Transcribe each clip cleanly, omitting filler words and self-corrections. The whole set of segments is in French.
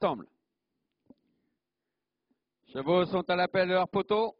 semble. Chevaux sont à l'appel de leur poteau.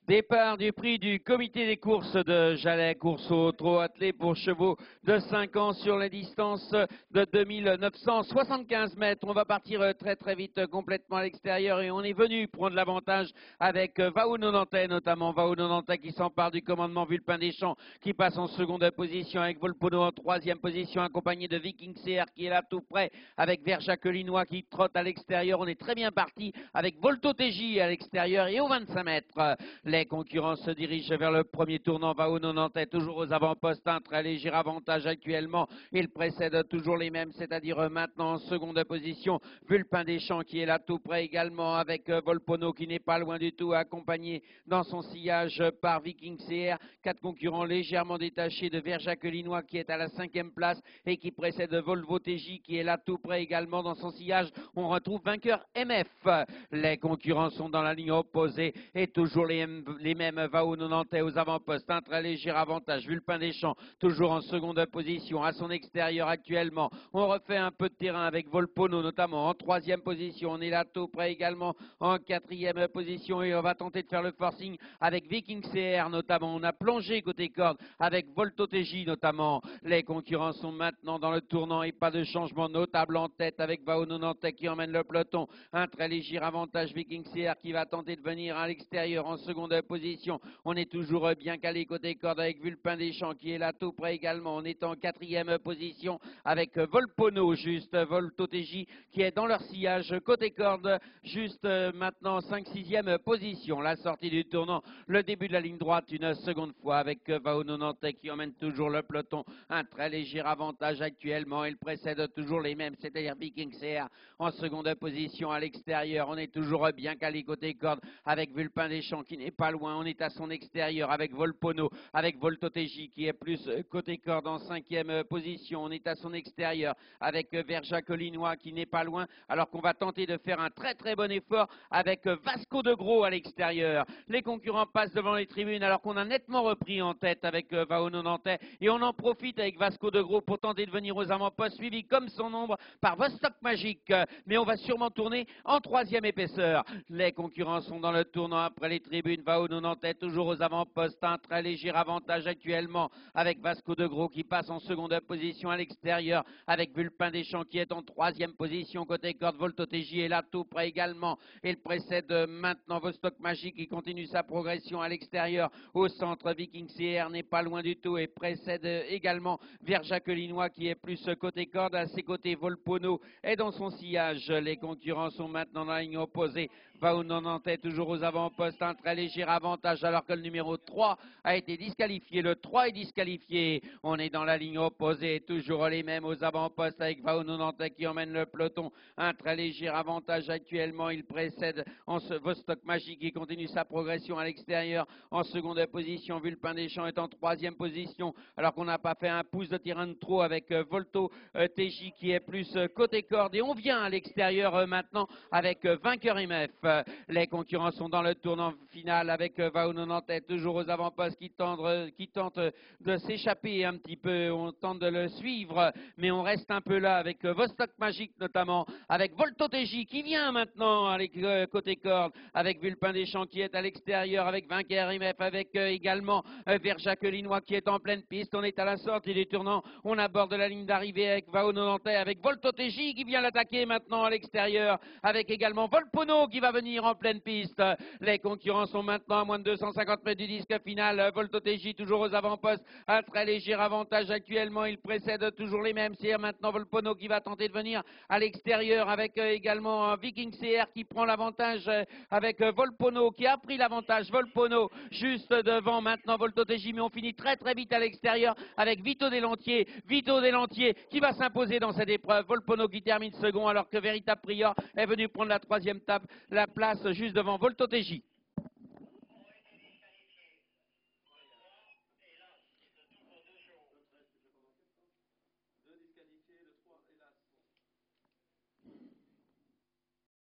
Départ du prix du comité des courses de Jalais, course au trot attelé pour chevaux de 5 ans sur les distances de 2975 mètres. On va partir très vite complètement à l'extérieur et on est venu prendre l'avantage avec Vaouno Nantais, notamment Vaouno Nantais qui s'empare du commandement Vulpin des Champs, qui passe en seconde position avec Volpono en troisième position, accompagné de Viking CR qui est là tout près avec Verjac-Linois qui trotte à l'extérieur. On est très bien parti avec Volto TJ à l'extérieur et aux 25 mètres. Les concurrents se dirigent vers le premier tournant. Vaouno Nantais toujours aux avant-postes, un très léger avantage actuellement. Il précède toujours les mêmes, c'est-à-dire maintenant en seconde position. Vulpin des Champs qui est là tout près également avec Volpono qui n'est pas loin du tout, accompagné dans son sillage par Viking CR. 4 concurrents légèrement détachés de Verjac-Linois qui est à la 5e place et qui précède Volvo TJ qui est là tout près également dans son sillage. On retrouve vainqueur MF. Les concurrents sont dans la ligne opposée et toujours les mêmes Vaouno Nantais aux avant-postes, un très léger avantage. Vulpin des Champs toujours en seconde position à son extérieur actuellement. On refait un peu de terrain avec Volpono notamment en 3e position. On est là tout près également en 4e position et on va tenter de faire le forcing avec Viking CR notamment. On a plongé côté corde avec Volto TJ notamment. Les concurrents sont maintenant dans le tournant et pas de changement notable en tête avec Vaouno Nantais qui emmène le peloton. Un très léger avantage Viking CR qui va tenter de venir à l'extérieur en seconde position. On est toujours bien calé côté corde avec Vulpin des Champs qui est là tout près également. On est en 4e position avec Volpono, juste Volto TJ qui est dans leur sillage côté corde, juste maintenant 5-6e position. La sortie du tournant, le début de la ligne droite une seconde fois avec Vaouno Nantais qui emmène toujours le peloton. Un très léger avantage actuellement. Il précède toujours les mêmes, c'est-à-dire Viking CR en seconde position à l'extérieur. On est toujours bien calé côté corde avec Vulpin des Champs qui n'est pas loin. On est à son extérieur avec Volpono, avec Volto TJ qui est plus côté corde en 5e position. On est à son extérieur avec Verjac-Linois qui n'est pas loin, alors qu'on va tenter de faire un très bon effort avec Vasco de Gros à l'extérieur. Les concurrents passent devant les tribunes alors qu'on a nettement repris en tête avec Vaouno Nantais et on en profite avec Vasco de Gros pour tenter de venir aux avant-postes, suivi comme son ombre par Vostok Magique, mais on va sûrement tourner en 3e épaisseur. Les concurrents sont dans le tournant après les tribunes. Vaouno Nantais toujours aux avant-postes, un très léger avantage actuellement avec Vasco de Gros qui passe en seconde position à l'extérieur avec Vulpin des Champs qui est en 3e position côté corde. Volto TJ est là tout près également. Il précède maintenant Vostok Magique qui continue sa progression à l'extérieur. Au centre, Viking CR n'est pas loin du tout et précède également Verjac-Linois qui est plus côté corde. À ses côtés, Volpono est dans son sillage. Les concurrents sont maintenant dans la ligne opposée. Vaouno Nantais toujours aux avant-postes, un très léger avantage alors que le numéro 3 a été disqualifié. Le 3 est disqualifié. On est dans la ligne opposée, toujours les mêmes aux avant-postes avec Vaouno Nantais qui emmène le peloton. Un très léger avantage actuellement. Il précède en Vostok Magique qui continue sa progression à l'extérieur en seconde position. Vulpin des Champs est en 3e position alors qu'on n'a pas fait un pouce de terrain de trop avec Volto TJ qui est plus côté corde. Et on vient à l'extérieur maintenant avec vainqueur MF. Les concurrents sont dans le tournant final avec Vaouno Nantais toujours aux avant-postes qui tente de s'échapper un petit peu. On tente de le suivre, mais on reste un peu là avec Vostok Magique notamment, avec Volto TJ qui vient maintenant à côté corde, avec Vulpin des Champs qui est à l'extérieur, avec vainqueur MF, avec également Verjac-Linois qui est en pleine piste. On est à la sortie du tournant. On aborde la ligne d'arrivée avec Vaouno Nantais, avec Volto TJ qui vient l'attaquer maintenant à l'extérieur, avec également Volpono qui va venir en pleine piste. Les concurrents sont maintenant à moins de 250 mètres du disque final. Volto TJ toujours aux avant-postes, un très léger avantage actuellement. Il précède toujours les mêmes. C'est maintenant Volpono qui va tenter de venir à l'extérieur avec également Viking CR qui prend l'avantage avec Volpono qui a pris l'avantage. Volpono juste devant maintenant Volto TJ, mais on finit très vite à l'extérieur avec Vito Delantier. Vito Delantier qui va s'imposer dans cette épreuve. Volpono qui termine second alors que Véritable Prior est venu prendre la 3e tape, la place juste devant Volto TJ.